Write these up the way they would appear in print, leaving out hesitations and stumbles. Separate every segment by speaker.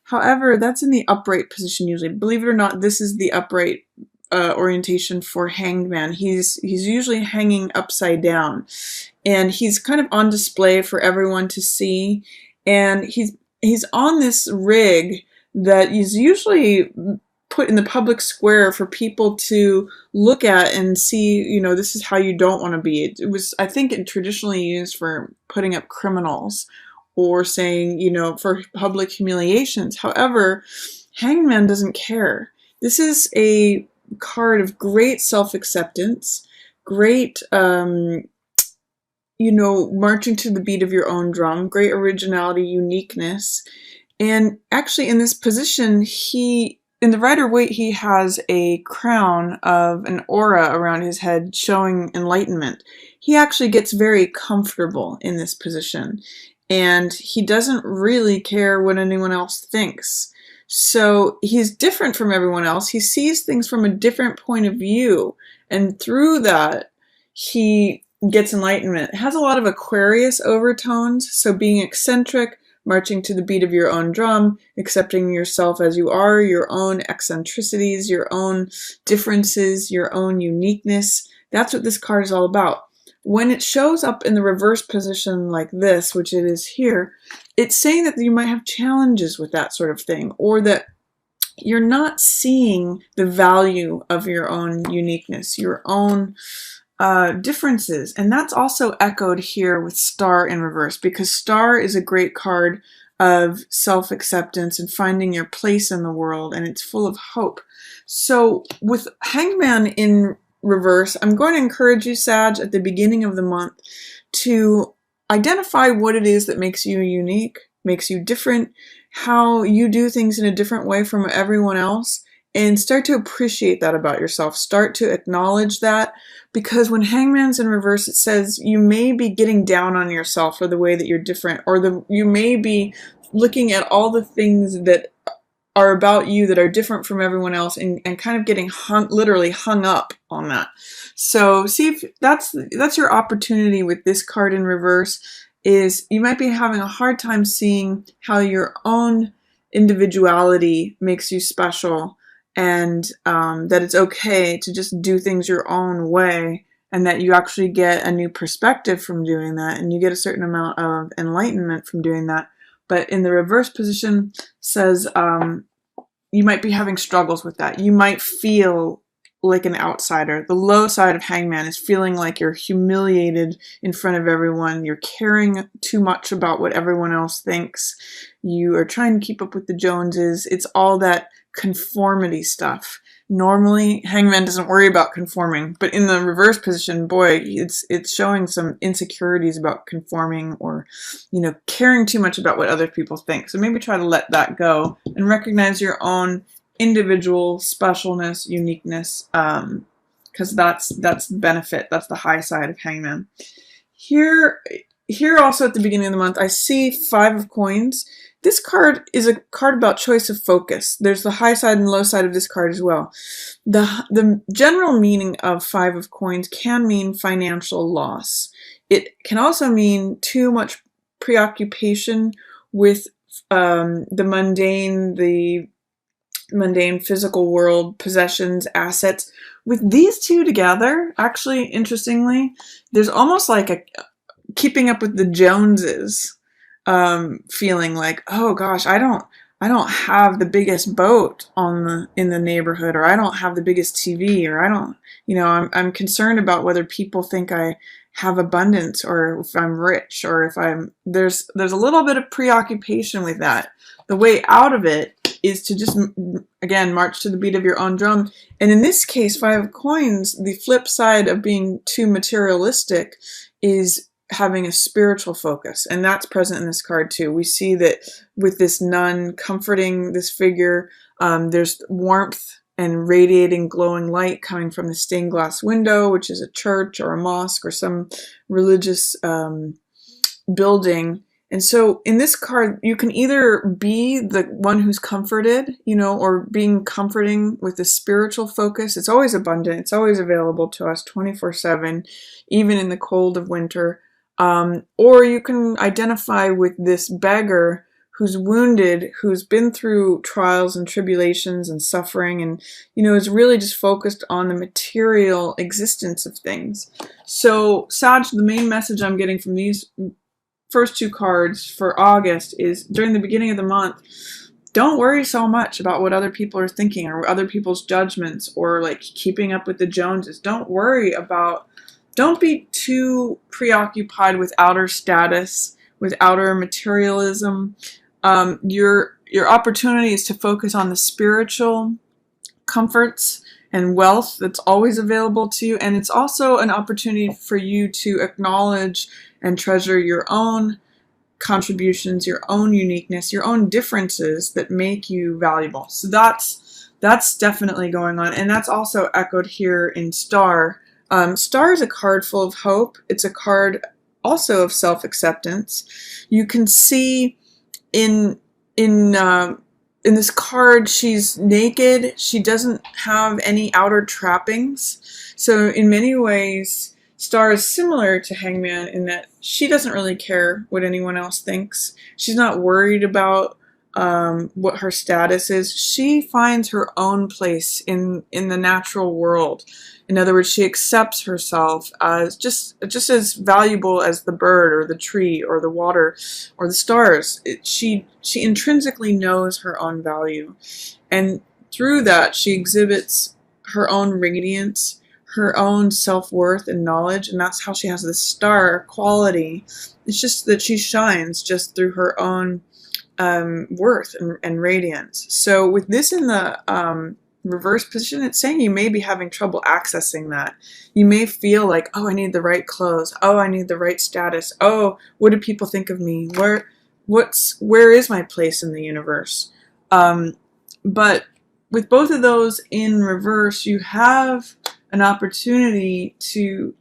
Speaker 1: However, that's in the upright position usually. Believe it or not, this is the upright orientation for Hanged Man. He's usually hanging upside down, and he's kind of on display for everyone to see. And he's on this rig that is usually put in the public square for people to look at and see, you know, this is how you don't want to be. It was, I think, it traditionally used for putting up criminals or saying, you know, for public humiliations. However, Hangman doesn't care. This is a card of great self-acceptance, great, you know, marching to the beat of your own drum, great originality, uniqueness. And actually in this position, in the Rider-Waite, he has a crown of an aura around his head showing enlightenment. He actually gets very comfortable in this position, and he doesn't really care what anyone else thinks. So he's different from everyone else. He sees things from a different point of view, and through that, he gets enlightenment. It has a lot of Aquarius overtones, so being eccentric, marching to the beat of your own drum, accepting yourself as you are, your own eccentricities, your own differences, your own uniqueness. That's what this card is all about. When it shows up in the reverse position like this, which it is here, it's saying that you might have challenges with that sort of thing, or that you're not seeing the value of your own uniqueness, your own differences. And that's also echoed here with Star in reverse, because Star is a great card of self-acceptance and finding your place in the world, and it's full of hope. So with Hangman in reverse, I'm going to encourage you, Sag, at the beginning of the month to identify what it is that makes you unique, makes you different, how you do things in a different way from everyone else, and start to appreciate that about yourself. Start to acknowledge that, because when Hangman's in reverse, it says you may be getting down on yourself for the way that you're different, or you may be looking at all the things that are about you that are different from everyone else, and kind of getting literally hung up on that. So see if that's your opportunity with this card in reverse, is you might be having a hard time seeing how your own individuality makes you special, and that it's okay to just do things your own way, and that you actually get a new perspective from doing that, and you get a certain amount of enlightenment from doing that. But in the reverse position says you might be having struggles with that. You might feel like an outsider. The low side of Hangman is feeling like you're humiliated in front of everyone. You're caring too much about what everyone else thinks. You are trying to keep up with the Joneses. It's all that conformity stuff. Normally, Hangman doesn't worry about conforming, but in the reverse position, boy, it's showing some insecurities about conforming, or, you know, caring too much about what other people think. So maybe try to let that go and recognize your own individual specialness, uniqueness, because that's the benefit. That's the high side of Hangman. Here also at the beginning of the month, I see 5 of coins. This card is a card about choice of focus. There's the high side and low side of this card as well. The general meaning of 5 of coins can mean financial loss. It can also mean too much preoccupation with the mundane physical world, possessions, assets. With these two together, actually, interestingly, there's almost like a keeping up with the Joneses feeling, like, oh gosh, I don't have the biggest boat in the neighborhood, or I don't have the biggest TV, or I don't, you know, I'm concerned about whether people think I have abundance, or if I'm rich, or if there's a little bit of preoccupation with that. The way out of it is to just, again, march to the beat of your own drum. And in this case, 5 of coins, the flip side of being too materialistic is having a spiritual focus, and that's present in this card too. We see that with this nun comforting this figure, there's warmth and radiating glowing light coming from the stained glass window, which is a church or a mosque or some religious building. And so in this card, you can either be the one who's comforted, you know, or being comforting with a spiritual focus. It's always abundant. It's always available to us 24/7, even in the cold of winter. Or you can identify with this beggar who's wounded, who's been through trials and tribulations and suffering, and is really just focused on the material existence of things. So Sag, the main message I'm getting from these first two cards for August is, during the beginning of the month, don't worry so much about what other people are thinking or other people's judgments or like keeping up with the Joneses. Don't be too preoccupied with outer status, with outer materialism. Your opportunity is to focus on the spiritual comforts and wealth that's always available to you. And it's also an opportunity for you to acknowledge and treasure your own contributions, your own uniqueness, your own differences that make you valuable. So that's definitely going on. And that's also echoed here in Star. Star is a card full of hope. It's a card also of self-acceptance. You can see in this card, she's naked. She doesn't have any outer trappings. So in many ways, Star is similar to Hangman in that she doesn't really care what anyone else thinks. She's not worried about what her status is. She finds her own place in the natural world. In other words, she accepts herself as just as valuable as the bird or the tree or the water or the stars. She intrinsically knows her own value. And through that, she exhibits her own radiance, her own self-worth and knowledge, and that's how she has this star quality. It's just that she shines just through her own worth and radiance. So with this in the reverse position, it's saying you may be having trouble accessing that. You may feel like, oh, I need the right clothes. Oh, I need the right status. Oh, what do people think of me? Where is my place in the universe? But with both of those in reverse, you have an opportunity to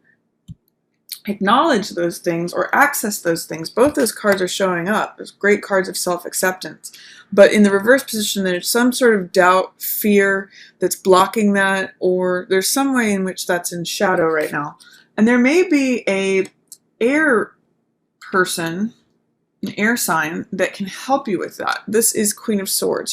Speaker 1: acknowledge those things or access those things. Both those cards are showing up as great cards of self-acceptance. But in the reverse position, there's some sort of doubt, fear that's blocking that, or there's some way in which that's in shadow right now. And there may be a air person, an air sign, that can help you with that. This is Queen of Swords.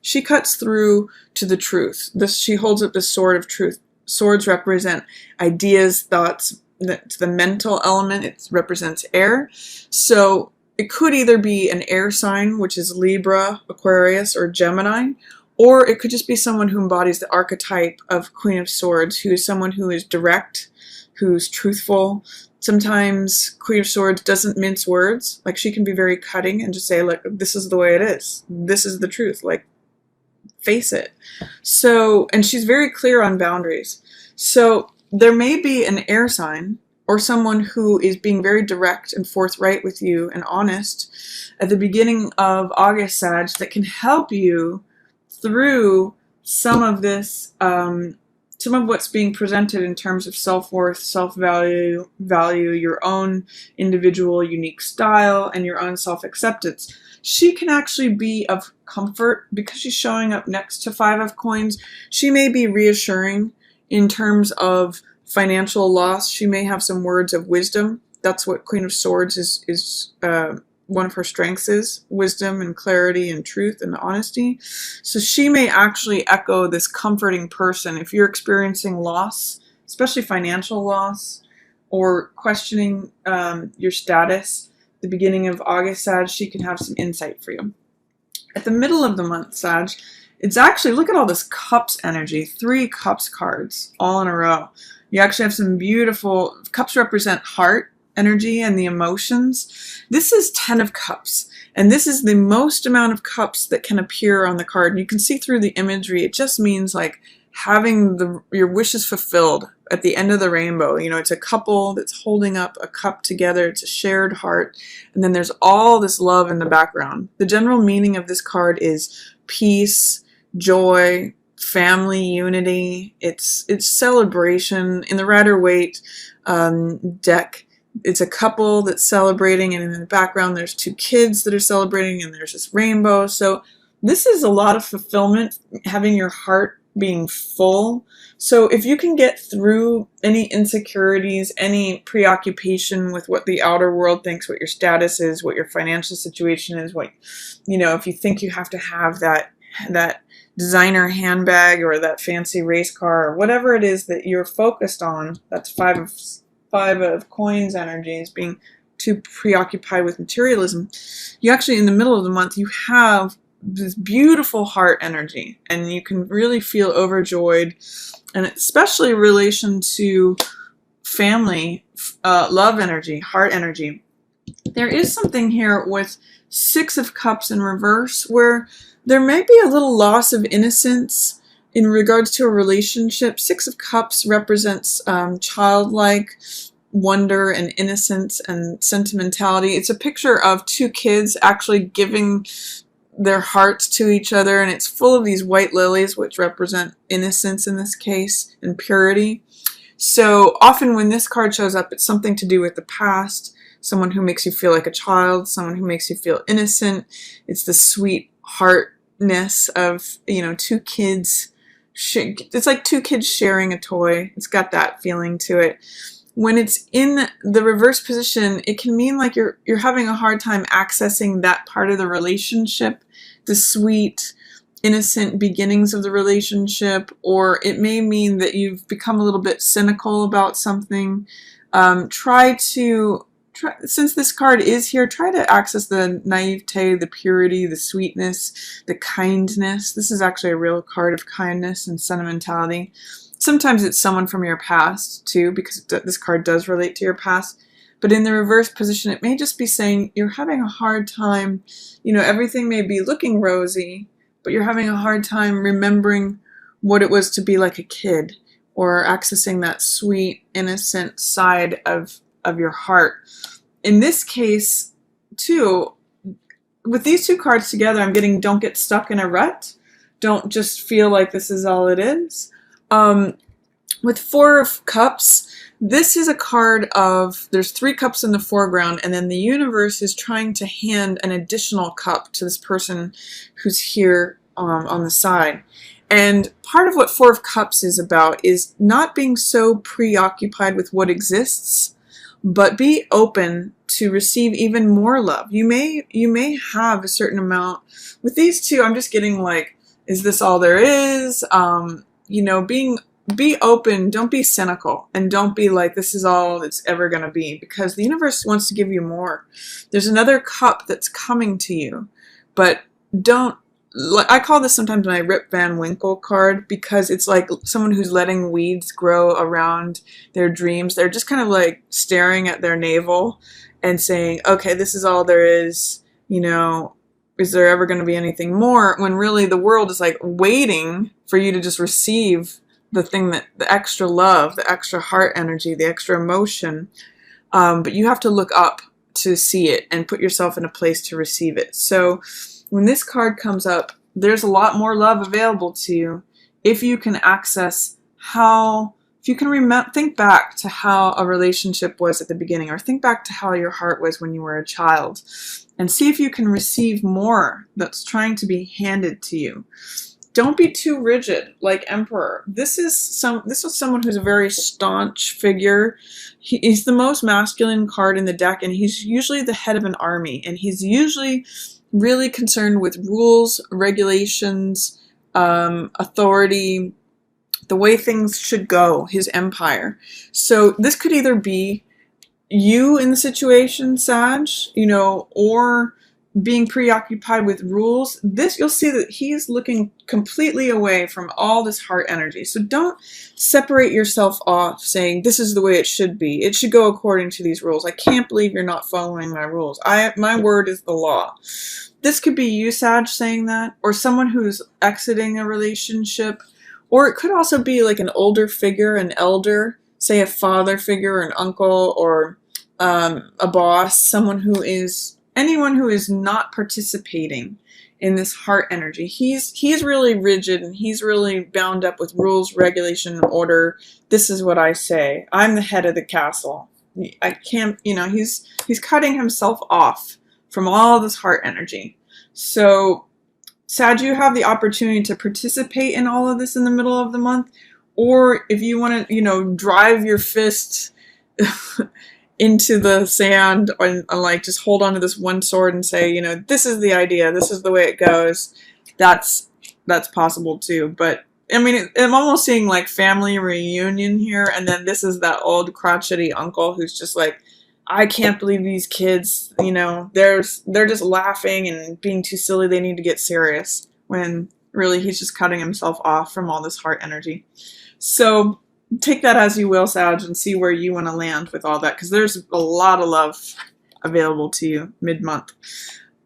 Speaker 1: She cuts through to the truth. She holds up the sword of truth. Swords represent ideas, thoughts. It's the mental element. It represents air. So it could either be an air sign, which is Libra, Aquarius, or Gemini, or it could just be someone who embodies the archetype of Queen of Swords, who is someone who is direct, who's truthful. Sometimes Queen of Swords doesn't mince words. Like, she can be very cutting and just say, like, this is the way it is. This is the truth. Like, face it. So, and she's very clear on boundaries. So there may be an air sign or someone who is being very direct and forthright with you and honest at the beginning of August, Sag, that can help you through some of this, some of what's being presented in terms of self-worth, self-value, your own individual unique style, and your own self-acceptance. She can actually be of comfort because she's showing up next to Five of Coins. She may be reassuring in terms of financial loss. She may have some words of wisdom. That's what Queen of Swords is one of her strengths is, wisdom and clarity and truth and honesty. So she may actually echo this comforting person. If you're experiencing loss, especially financial loss, or questioning your status, the beginning of August, Sag, she can have some insight for you. At the middle of the month, Sag, it's actually, look at all this Cups energy, 3 Cups cards all in a row. You actually have some beautiful, Cups represent heart energy and the emotions. This is 10 of Cups, and this is the most amount of cups that can appear on the card. And you can see through the imagery, it just means like having your wishes fulfilled at the end of the rainbow. You know, it's a couple that's holding up a cup together. It's a shared heart. And then there's all this love in the background. The general meaning of this card is peace, joy, family unity. It's celebration. In the Rider-Waite deck, it's a couple that's celebrating, and in the background there's 2 kids that are celebrating, and there's this rainbow. So this is a lot of fulfillment, having your heart being full. So if you can get through any insecurities, any preoccupation with what the outer world thinks, what your status is, what your financial situation is, what, if you think you have to have that designer handbag or that fancy race car or whatever it is that you're focused on, that's five of coins energies, being too preoccupied with materialism. You actually, in the middle of the month, you have this beautiful heart energy, and you can really feel overjoyed, and especially in relation to family, love energy, heart energy. There is something here with Six of Cups in reverse where there may be a little loss of innocence in regards to a relationship. Six of Cups represents childlike wonder and innocence and sentimentality. It's a picture of two kids actually giving their hearts to each other, and it's full of these white lilies, which represent innocence in this case, and purity. So often when this card shows up, it's something to do with the past, someone who makes you feel like a child, someone who makes you feel innocent. It's the sweet heartness of, two kids. It's like two kids sharing a toy. It's got that feeling to it. When it's in the reverse position, it can mean like you're having a hard time accessing that part of the relationship, the sweet, innocent beginnings of the relationship, or it may mean that you've become a little bit cynical about something. Since this card is here, try to access the naivete, the purity, the sweetness, the kindness. This is actually a real card of kindness and sentimentality. Sometimes it's someone from your past, too, because this card does relate to your past. But in the reverse position, it may just be saying you're having a hard time. Everything may be looking rosy, but you're having a hard time remembering what it was to be like a kid, or accessing that sweet, innocent side of your heart. In this case, too, with these two cards together, I'm getting don't get stuck in a rut. Don't just feel like this is all it is. With Four of Cups, this is a card of, there's 3 cups in the foreground, and then the universe is trying to hand an additional cup to this person who's here on the side. And part of what Four of Cups is about is not being so preoccupied with what exists, but be open to receive even more love. You may have a certain amount. With these two, I'm just getting like, is this all there is? Be open, don't be cynical, and don't be like, this is all it's ever going to be, because the universe wants to give you more. There's another cup that's coming to you, but I call this sometimes my Rip Van Winkle card, because it's like someone who's letting weeds grow around their dreams. They're just kind of like staring at their navel and saying, okay, this is all there is, is there ever going to be anything more? When really the world is like waiting for you to just receive the thing, that the extra love, the extra heart energy, the extra emotion. But you have to look up to see it and put yourself in a place to receive it. So when this card comes up, there's a lot more love available to you if you can access if you can think back to how a relationship was at the beginning, or think back to how your heart was when you were a child, and see if you can receive more that's trying to be handed to you. Don't be too rigid, like Emperor. This is someone who's a very staunch figure. He's the most masculine card in the deck, and he's usually the head of an army, and he's usually really concerned with rules, regulations, authority, the way things should go, his empire. So this could either be you in the situation, Sag, or being preoccupied with rules. This, you'll see that he's looking completely away from all this heart energy. So don't separate yourself off saying, this is the way it should be. It should go according to these rules. I can't believe you're not following my rules. My word is the law. This could be you, Sag, saying that, or someone who's exiting a relationship. Or it could also be like an older figure, an elder, say a father figure, or an uncle, or a boss, anyone who is not participating in this heart energy. He's really rigid, and he's really bound up with rules, regulation, and order. This is what I say. I'm the head of the castle. I can't, he's cutting himself off from all this heart energy. So Sag, you have the opportunity to participate in all of this in the middle of the month, or if you want to, drive your fist into the sand and like just hold on to this one sword and say, this is the idea, this is the way it goes. That's possible too. But I mean, I'm almost seeing like family reunion here, and then this is that old crotchety uncle who's just like, I can't believe these kids, they're just laughing and being too silly. They need to get serious, when really he's just cutting himself off from all this heart energy. So take that as you will, Sag, and see where you want to land with all that, because there's a lot of love available to you mid-month.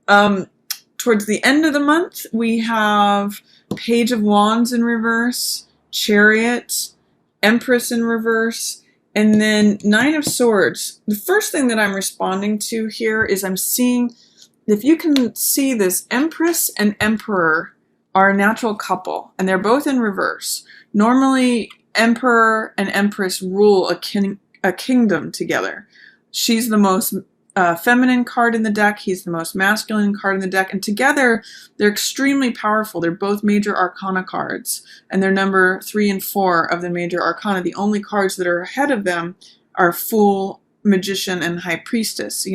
Speaker 1: Towards the end of the month, we have Page of Wands in reverse, Chariot, Empress in reverse, and then Nine of Swords. The first thing that I'm responding to here is I'm seeing, if you can see this, Empress and Emperor are a natural couple, and they're both in reverse. Normally, Emperor and Empress rule a kingdom together. She's the most feminine card in the deck. He's the most masculine card in the deck. And together, they're extremely powerful. They're both major arcana cards. And they're number 3 and 4 of the major arcana. The only cards that are ahead of them are Fool, Magician, and High Priestess.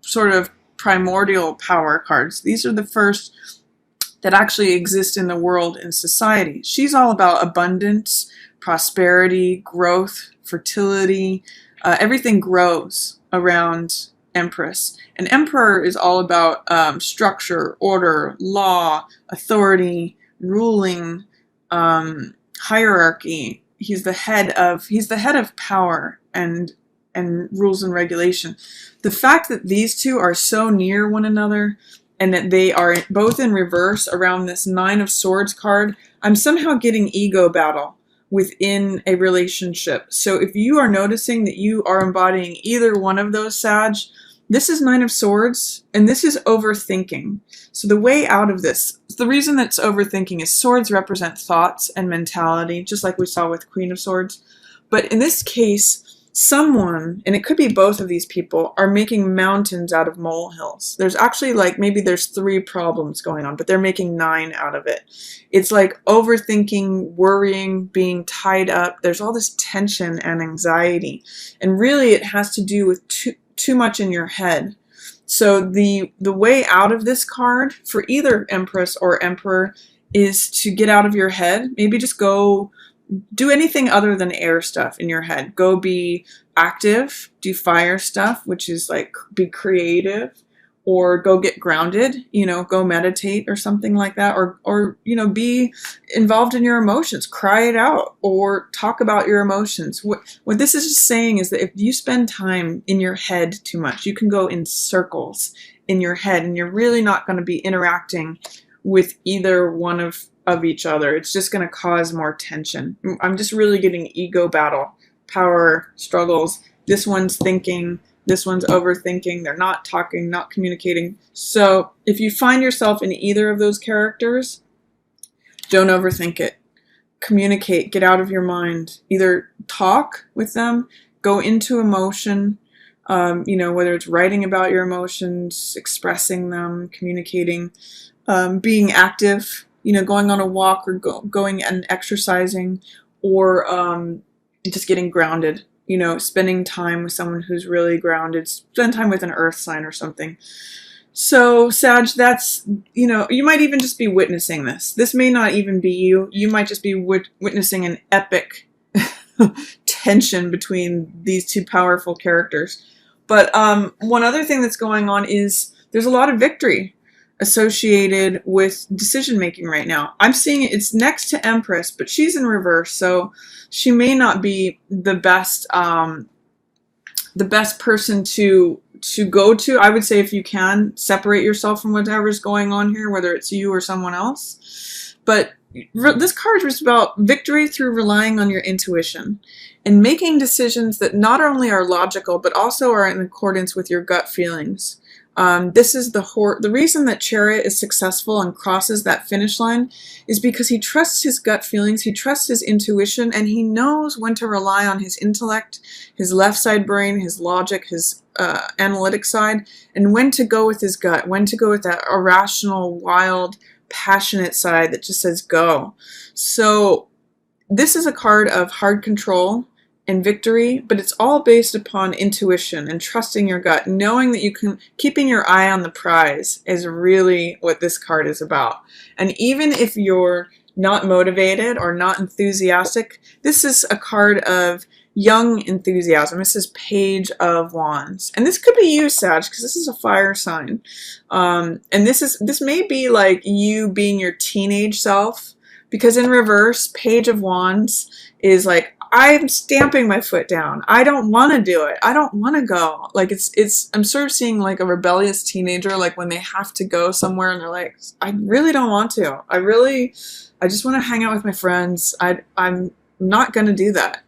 Speaker 1: Sort of primordial power cards. These are the first that actually exist in the world and society. She's all about abundance, prosperity, growth, fertility. Everything grows around Empress. And Emperor is all about structure, order, law, authority, ruling, hierarchy. He's the head of power and rules and regulation. The fact that these two are so near one another and that they are both in reverse around this Nine of Swords card, I'm somehow getting ego battle within a relationship. So if you are noticing that you are embodying either one of those, Sag, this is Nine of Swords, and this is overthinking. So the way out of this, the reason that's overthinking is swords represent thoughts and mentality, just like we saw with Queen of Swords. But in this case, someone, and it could be both of these people, are making mountains out of molehills. There's actually maybe there's 3 problems going on, but they're making 9 out of it. It's like overthinking, worrying, being tied up. There's all this tension and anxiety. And really it has to do with too much in your head. So the way out of this card for either Empress or Emperor is to get out of your head. Maybe just go do anything other than air stuff in your head. Go be active, do fire stuff, which is like be creative, or go get grounded, go meditate or something like that, or be involved in your emotions, cry it out, or talk about your emotions. What this is just saying is that if you spend time in your head too much, you can go in circles in your head, and you're really not going to be interacting with either one of each other. It's just going to cause more tension. I'm just really getting ego battle, power struggles. This one's thinking, this one's overthinking. They're not talking, not communicating. So if you find yourself in either of those characters, don't overthink it. Communicate, get out of your mind. Either talk with them, go into emotion, whether it's writing about your emotions, expressing them, communicating, being active, going on a walk, or going and exercising, or just getting grounded, spending time with someone who's really grounded, spend time with an earth sign or something. So Sag, that's, you might even just be witnessing this. This may not even be you. You might just be witnessing an epic tension between these two powerful characters. But one other thing that's going on is there's a lot of victory associated with decision making right now. I'm seeing it's next to Empress, but she's in reverse, so she may not be the best person to go to. I would say if you can, separate yourself from whatever's going on here, whether it's you or someone else. But this card is about victory through relying on your intuition and making decisions that not only are logical, but also are in accordance with your gut feelings. This is the reason that Chariot is successful and crosses that finish line is because he trusts his gut feelings, he trusts his intuition, and he knows when to rely on his intellect, his left side brain, his logic, his analytic side, and when to go with his gut, when to go with that irrational, wild, passionate side that just says go. So this is a card of hard control and victory, but it's all based upon intuition and trusting your gut, knowing that you can, keeping your eye on the prize is really what this card is about. And even if you're not motivated or not enthusiastic, this is a card of young enthusiasm. This is Page of Wands. And this could be you, Sag, because this is a fire sign. And this may be like you being your teenage self, because in reverse, Page of Wands is like, I'm stamping my foot down. I don't want to do it. I don't want to go. Like I'm sort of seeing like a rebellious teenager, like when they have to go somewhere and they're like, I really don't want to. I just want to hang out with my friends. I'm not going to do that.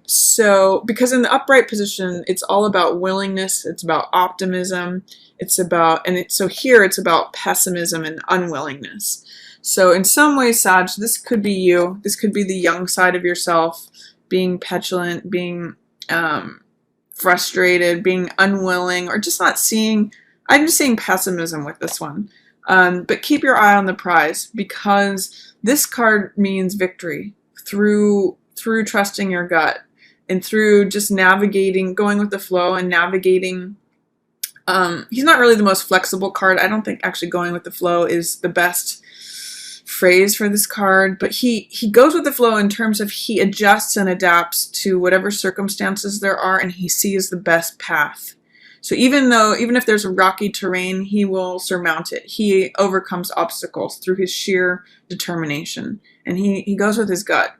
Speaker 1: So because in the upright position, it's all about willingness. It's about optimism. So here it's about pessimism and unwillingness. So in some ways, Sag, this could be you. This could be the young side of yourself, being petulant, being frustrated, being unwilling, or just not seeing. I'm just seeing pessimism with this one. But keep your eye on the prize, because this card means victory through trusting your gut and through just navigating, going with the flow and navigating. He's not really the most flexible card. I don't think actually going with the flow is the best phrase for this card, but he goes with the flow in terms of he adjusts and adapts to whatever circumstances there are, and he sees the best path. So even if there's a rocky terrain, he will surmount it. He overcomes obstacles through his sheer determination, and he goes with his gut.